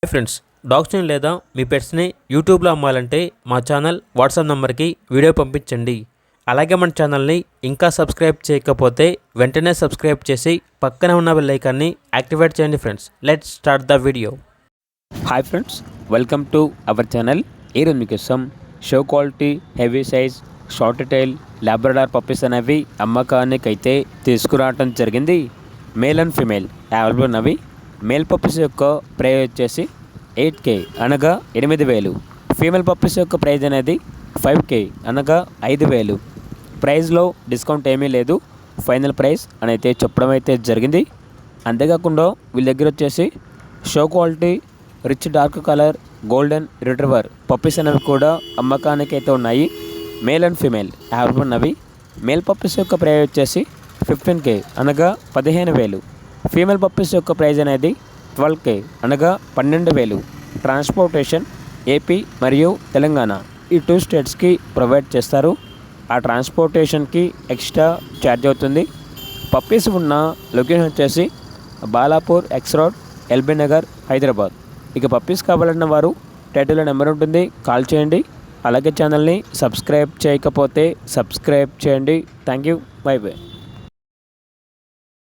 Hi friends, డాగ్స్ని లేదా మీ పెట్స్ని యూట్యూబ్లో అమ్మాలంటే మా ఛానల్ వాట్సాప్ నెంబర్కి వీడియో పంపించండి. అలాగే మన ఛానల్ని ఇంకా సబ్స్క్రైబ్ చేయకపోతే వెంటనే సబ్స్క్రైబ్ చేసి పక్కనే ఉన్న బెల్ ఐకాన్ని యాక్టివేట్ చేయండి. Friends, let's start the video. Hi friends, welcome to our channel. ఈరోజు మీకోసం show quality heavy size short tile Labrador puppies అనేవి అమ్మకానికి అయితే తీసుకురావడం జరిగింది. మేల్ అండ్ ఫీమేల్ అవైలబుల్ ఉన్నవి. మేల్ పప్పీస్ యొక్క ప్రైస్ వచ్చేసి 8K అనగా 8,000. ఫీమేల్ పప్పీస్ యొక్క ప్రైజ్ అనేది 5K అనగా 5,000. ప్రైస్లో డిస్కౌంట్ ఏమీ లేదు. ఫైనల్ ప్రైస్ అని అయితే చెప్పడం అయితే జరిగింది. అంతేకాకుండా వీళ్ళ దగ్గర వచ్చేసి show quality rich dark colour golden retriever puppies అనేవి కూడా అమ్మకానికి అయితే ఉన్నాయి. మేల్ అండ్ ఫీమేల్ అవైలబుల్ ఉన్నవి. మేల్ పప్పీస్ యొక్క ప్రైస్ వచ్చేసి 15K అనగా 15,000. ఫీమేల్ పప్పీస్ యొక్క ప్రైజ్ అనేది 12K అనగా 12,000. ట్రాన్స్పోర్టేషన్ ఏపీ మరియు తెలంగాణ ఈ 2 స్టేట్స్కి ప్రొవైడ్ చేస్తారు. ఆ ట్రాన్స్పోర్టేషన్కి ఎక్స్ట్రా ఛార్జ్ అవుతుంది. పప్పీస్ ఉన్న లొకేషన్ వచ్చేసి Balapur X road, LB Nagar, Hyderabad. ఇక పప్పీస్ కావాలన్న వారు టైటిల్లో నెంబర్ ఉంటుంది, కాల్ చేయండి. అలాగే ఛానల్ని సబ్స్క్రైబ్ చేయకపోతే సబ్స్క్రైబ్ చేయండి. Thank you, by by.